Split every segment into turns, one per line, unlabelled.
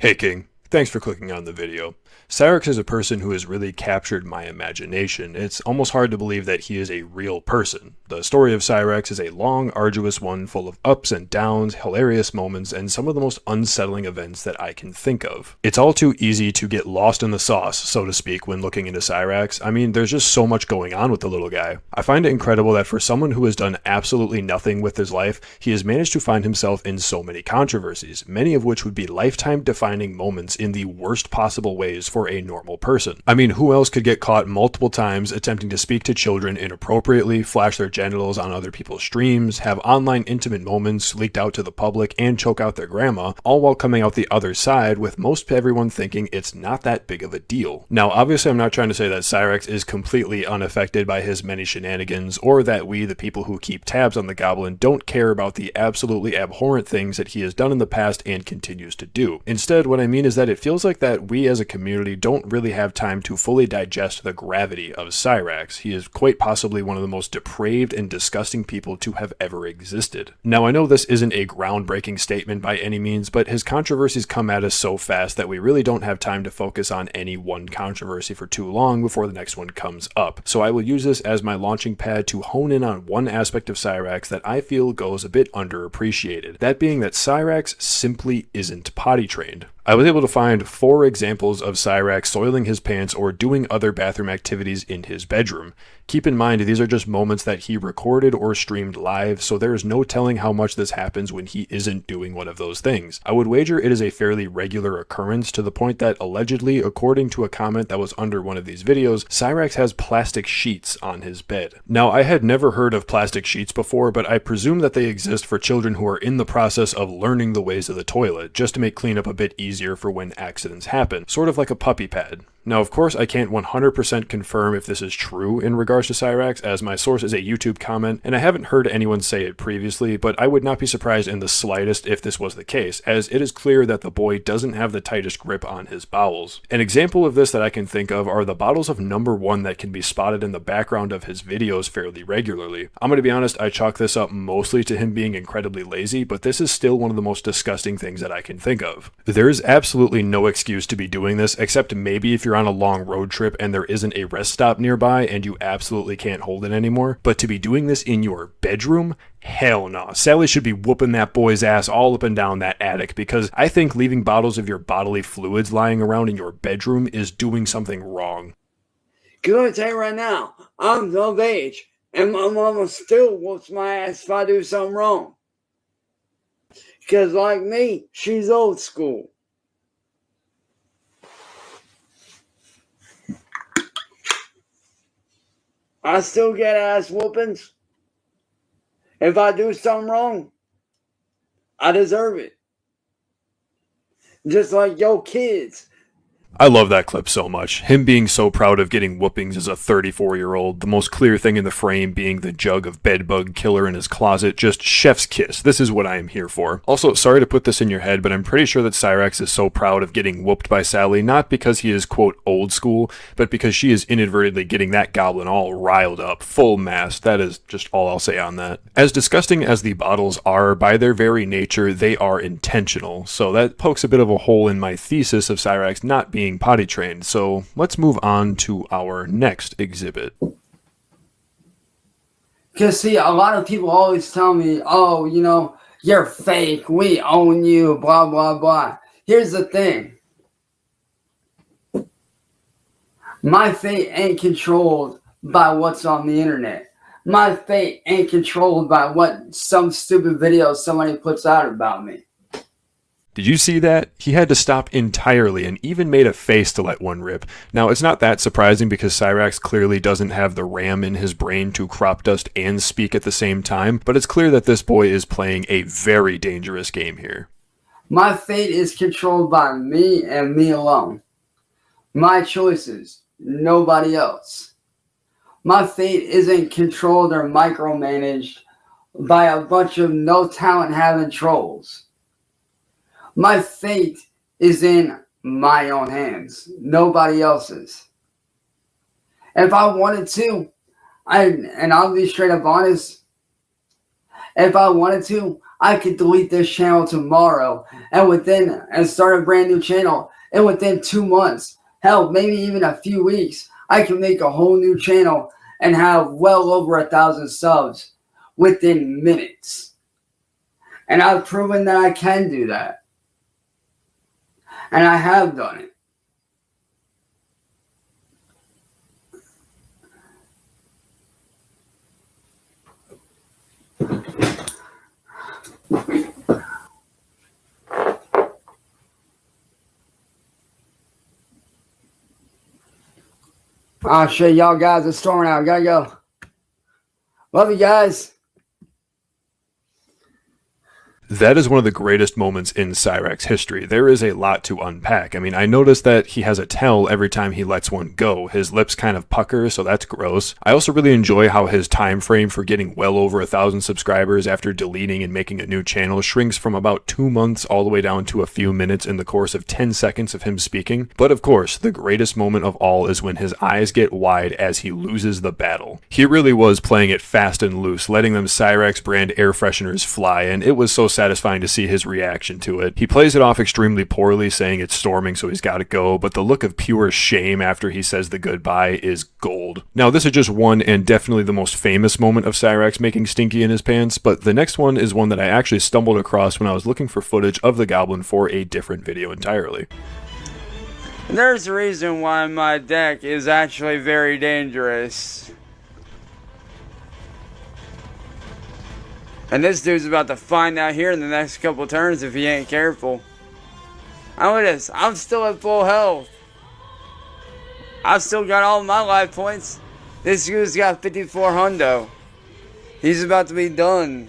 Hey King, thanks for clicking on the video. Cyrax is a person who has really captured my imagination. It's almost hard to believe that he is a real person. The story of Cyrax is a long, arduous one full of ups and downs, hilarious moments, and some of the most unsettling events that I can think of. It's all too easy to get lost in the sauce, so to speak, when looking into Cyrax. I mean, there's just so much going on with the little guy. I find it incredible that for someone who has done absolutely nothing with his life, he has managed to find himself in so many controversies, many of which would be lifetime-defining moments in the worst possible ways for a normal person. I mean, who else could get caught multiple times attempting to speak to children inappropriately, flash their genitals on other people's streams, have online intimate moments leaked out to the public, and choke out their grandma, all while coming out the other side with most everyone thinking it's not that big of a deal. Now, obviously I'm not trying to say that Cyrax is completely unaffected by his many shenanigans, or that we, the people who keep tabs on the goblin, don't care about the absolutely abhorrent things that he has done in the past and continues to do. Instead, what I mean is that it feels like that we as a community don't really have time to fully digest the gravity of Cyrax. He is quite possibly one of the most depraved and disgusting people to have ever existed. Now, I know this isn't a groundbreaking statement by any means, but his controversies come at us so fast that we really don't have time to focus on any one controversy for too long before the next one comes up. So I will use this as my launching pad to hone in on one aspect of Cyrax that I feel goes a bit underappreciated. That being that Cyrax simply isn't potty trained. I was able to find 4 examples of Cyrax soiling his pants or doing other bathroom activities in his bedroom. Keep in mind, these are just moments that he recorded or streamed live, so there is no telling how much this happens when he isn't doing one of those things. I would wager it is a fairly regular occurrence, to the point that allegedly, according to a comment that was under one of these videos, Cyrax has plastic sheets on his bed. Now, I had never heard of plastic sheets before, but I presume that they exist for children who are in the process of learning the ways of the toilet, just to make cleanup a bit easier for when accidents happen, sort of like a puppy pad. Now, of course, I can't 100% confirm if this is true in regards to Cyrax, as my source is a YouTube comment, and I haven't heard anyone say it previously, but I would not be surprised in the slightest if this was the case, as it is clear that the boy doesn't have the tightest grip on his bowels. An example of this that I can think of are the bottles of number 1 that can be spotted in the background of his videos fairly regularly. I'm going to be honest, I chalk this up mostly to him being incredibly lazy, but this is still one of the most disgusting things that I can think of. There is absolutely no excuse to be doing this, except maybe if you're on a long road trip and there isn't a rest stop nearby and you absolutely can't hold it anymore. But to be doing this in your bedroom? Hell no. Sally should be whooping that boy's ass all up and down that attic, because I think leaving bottles of your bodily fluids lying around in your bedroom is doing something wrong.
Cause I'm tell you right now, I'm of age, and my mama still whoops my ass if I do something wrong. Cause like me, she's old school. I still get ass whoopings. If I do something wrong, I deserve it. Just like your kids.
I love that clip so much. Him being so proud of getting whoopings as a 34-year-old, the most clear thing in the frame being the jug of bedbug killer in his closet, just chef's kiss. This is what I am here for. Also, sorry to put this in your head, but I'm pretty sure that Cyrax is so proud of getting whooped by Sally, not because he is, quote, old school, but because she is inadvertently getting that goblin all riled up, full mast. That is just all I'll say on that. As disgusting as the bottles are, by their very nature, they are intentional, so that pokes a bit of a hole in my thesis of Cyrax not being potty trained. So let's move on to our next exhibit.
Because see, a lot of people always tell me, oh, you know, you're fake, we own you, blah, blah, blah. Here's the thing. My fate ain't controlled by what's on the internet. My fate ain't controlled by what some stupid video somebody puts out about me.
Did you see that? He had to stop entirely and even made a face to let one rip. Now, it's not that surprising because Cyrax clearly doesn't have the RAM in his brain to crop dust and speak at the same time, but it's clear that this boy is playing a very dangerous game here.
My fate is controlled by me and me alone. My choices, nobody else. My fate isn't controlled or micromanaged by a bunch of no talent having trolls. My fate is in my own hands, nobody else's. If I wanted to, and I'll be straight up honest, if I wanted to, I could delete this channel tomorrow and start a brand new channel. And within 2 months, hell, maybe even a few weeks, I can make a whole new channel and have well over 1,000 subs within minutes. And I've proven that I can do that. And I have done it. Oh shit, y'all guys are storming out. Gotta go. Love you guys.
That is one of the greatest moments in Cyrax history. There is a lot to unpack. I mean, I noticed that he has a tell every time he lets one go. His lips kind of pucker, so that's gross. I also really enjoy how his time frame for getting well over 1,000 subscribers after deleting and making a new channel shrinks from about 2 months all the way down to a few minutes in the course of 10 seconds of him speaking. But of course, the greatest moment of all is when his eyes get wide as he loses the battle. He really was playing it fast and loose, letting them Cyrax brand air fresheners fly, and it was so satisfying to see his reaction to it. He plays it off extremely poorly, saying it's storming so he's gotta go, but the look of pure shame after he says the goodbye is gold. Now this is just one and definitely the most famous moment of Cyrax making Stinky in his pants, but the next one is one that I actually stumbled across when I was looking for footage of the Goblin for a different video entirely.
There's a reason why my deck is actually very dangerous. And this dude's about to find out here in the next couple turns if he ain't careful. How it is? I'm still at full health. I've still got all my life points. This dude's got 54 hundo. He's about to be done.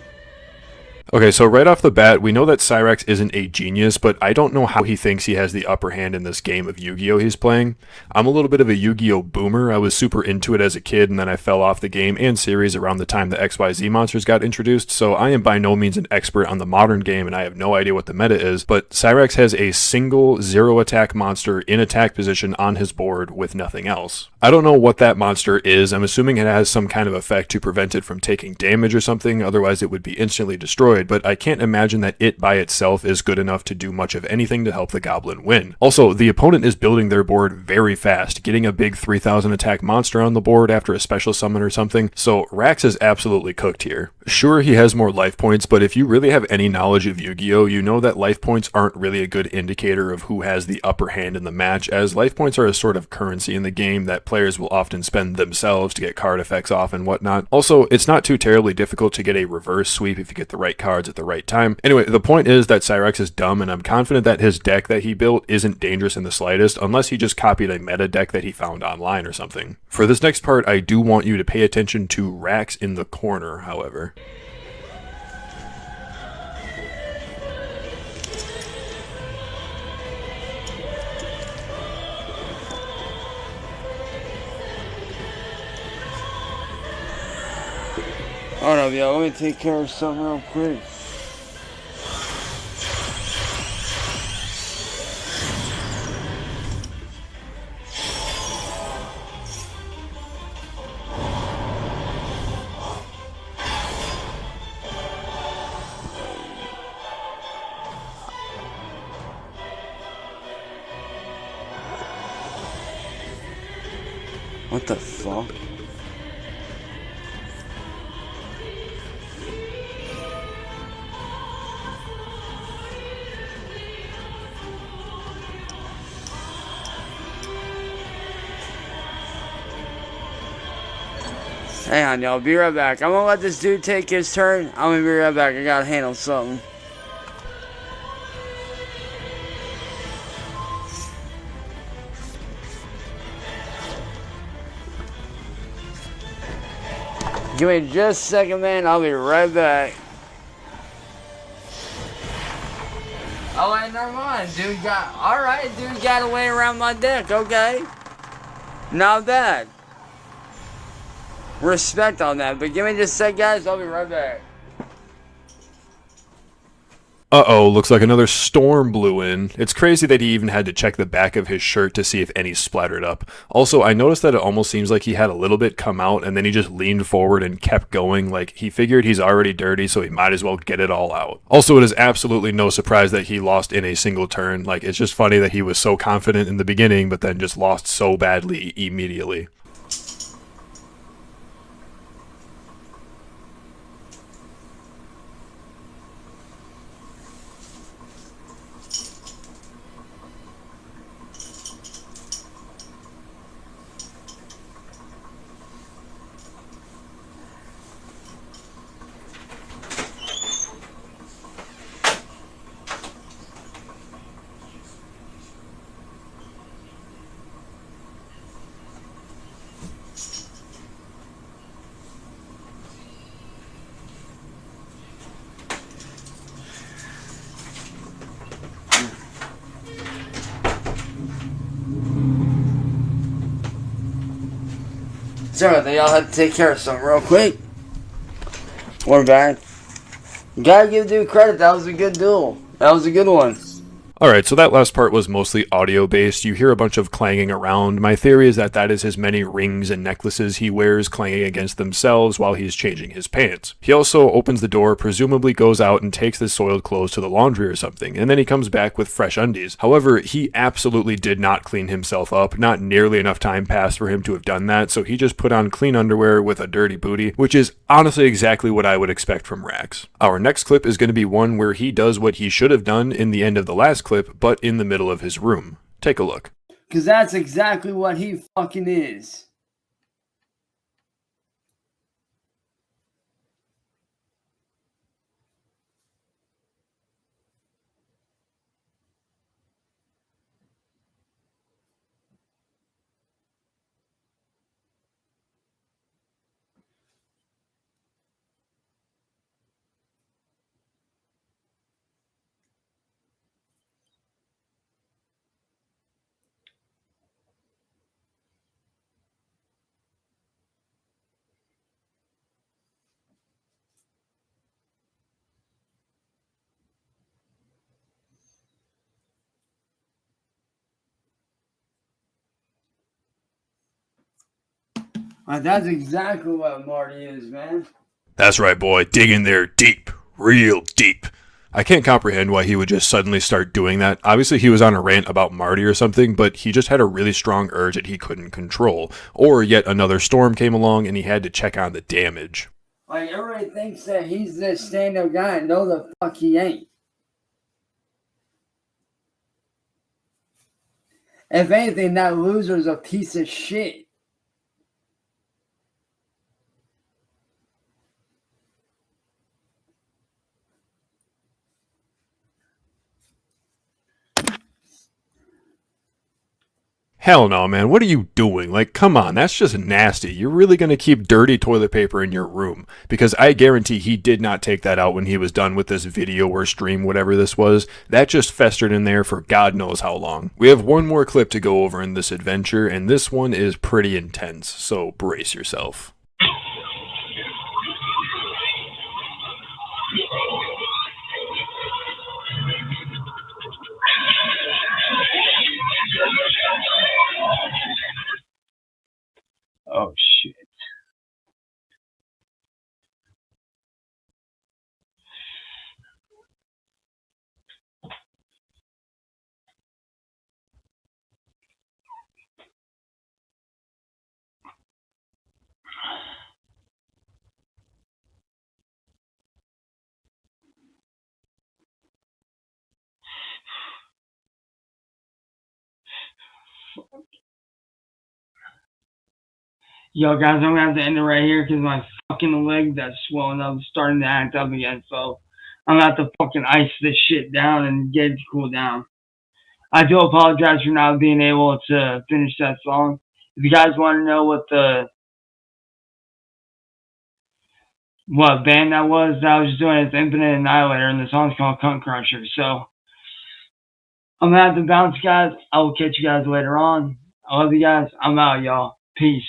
Okay, so right off the bat, we know that Cyrax isn't a genius, but I don't know how he thinks he has the upper hand in this game of Yu-Gi-Oh! He's playing. I'm a little bit of a Yu-Gi-Oh! Boomer. I was super into it as a kid, and then I fell off the game and series around the time the XYZ monsters got introduced, so I am by no means an expert on the modern game, and I have no idea what the meta is, but Cyrax has a single zero-attack monster in attack position on his board with nothing else. I don't know what that monster is. I'm assuming it has some kind of effect to prevent it from taking damage or something, otherwise it would be instantly destroyed, but I can't imagine that it by itself is good enough to do much of anything to help the Goblin win. Also, the opponent is building their board very fast, getting a big 3,000 attack monster on the board after a special summon or something, so Rax is absolutely cooked here. Sure, he has more life points, but if you really have any knowledge of Yu-Gi-Oh!, you know that life points aren't really a good indicator of who has the upper hand in the match, as life points are a sort of currency in the game that players will often spend themselves to get card effects off and whatnot. Also, it's not too terribly difficult to get a reverse sweep if you get the right cards at the right time. Anyway, the point is that Cyrax is dumb, and I'm confident that his deck that he built isn't dangerous in the slightest, unless he just copied a meta deck that he found online or something. For this next part, I do want you to pay attention to Rax in the corner, however.
Hold up, y'all. Let me take care of something real quick. What the fuck? Hang on, y'all. Be right back. I'm gonna let this dude take his turn. I'm gonna be right back. I gotta handle something. Give me just a second, man. I'll be right back. Oh, wait, never mind. Dude got... Alright, dude got away around my deck. Okay. Not bad. Respect on that. But give me just a sec, guys. I'll be right back.
Uh-oh, looks like another storm blew in. It's crazy that he even had to check the back of his shirt to see if any splattered up. Also, I noticed that it almost seems like he had a little bit come out and then he just leaned forward and kept going, like he figured he's already dirty, so he might as well get it all out. Also, it is absolutely no surprise that he lost in a single turn. Like, it's just funny that he was so confident in the beginning, but then just lost so badly immediately.
So they all had to take care of something real quick. We're back. Gotta give dude credit. That was a good duel. That was a good one.
Alright, so that last part was mostly audio-based. You hear a bunch of clanging around. My theory is that that is his many rings and necklaces he wears clanging against themselves while he's changing his pants. He also opens the door, presumably goes out and takes the soiled clothes to the laundry or something, and then he comes back with fresh undies. However, he absolutely did not clean himself up. Not nearly enough time passed for him to have done that, so he just put on clean underwear with a dirty booty, which is honestly exactly what I would expect from Rax. Our next clip is going to be one where he does what he should have done in the end of the last clip, but in the middle of his room. Take a look.
Because that's exactly what he fucking is. That's exactly what Marty is, man.
That's right, boy. Dig in there deep. Real deep. I can't comprehend why he would just suddenly start doing that. Obviously, he was on a rant about Marty or something, but he just had a really strong urge that he couldn't control. Or yet another storm came along and he had to check on the damage.
Like, everybody thinks that he's this stand-up guy. No, the fuck he ain't. If anything, that loser's a piece of shit.
Hell no, man. What are you doing? Like, come on. That's just nasty. You're really going to keep dirty toilet paper in your room. Because I guarantee he did not take that out when he was done with this video or stream, whatever this was. That just festered in there for God knows how long. We have one more clip to go over in this adventure, and this one is pretty intense. So brace yourself.
Oh, shit. Yo, guys, I'm gonna have to end it right here because my fucking leg that's swollen up is starting to act up again. So I'm gonna have to fucking ice this shit down and get it to cool down. I do apologize for not being able to finish that song. If you guys want to know what band that was just doing, it's Infinite Annihilator, and the song's called Cunt Crusher. So I'm gonna have to bounce, guys. I will catch you guys later on. I love you guys. I'm out, y'all. Peace.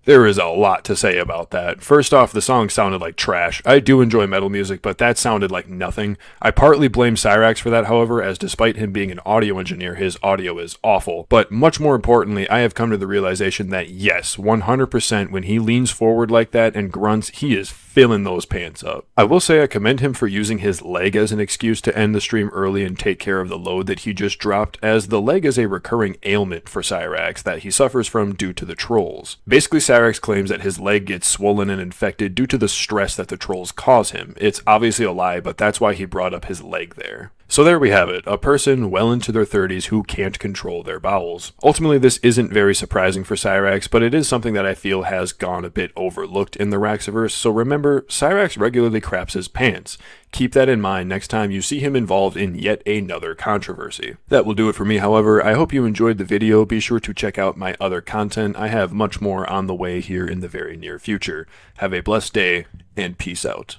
There is a lot to say about that. First off, the song sounded like trash. I do enjoy metal music, but that sounded like nothing. I partly blame Cyrax for that, however, as despite him being an audio engineer, his audio is awful. But much more importantly, I have come to the realization that yes, 100% when he leans forward like that and grunts, he is filling those pants up. I will say I commend him for using his leg as an excuse to end the stream early and take care of the load that he just dropped, as the leg is a recurring ailment for Cyrax that he suffers from due to the trolls. Basically, Cyrax claims that his leg gets swollen and infected due to the stress that the trolls cause him. It's obviously a lie, but that's why he brought up his leg there. So there we have it, a person well into their 30s who can't control their bowels. Ultimately, this isn't very surprising for Cyrax, but it is something that I feel has gone a bit overlooked in the Raxiverse, so remember, Cyrax regularly craps his pants. Keep that in mind next time you see him involved in yet another controversy. That will do it for me, however. I hope you enjoyed the video. Be sure to check out my other content. I have much more on the way here in the very near future. Have a blessed day, and peace out.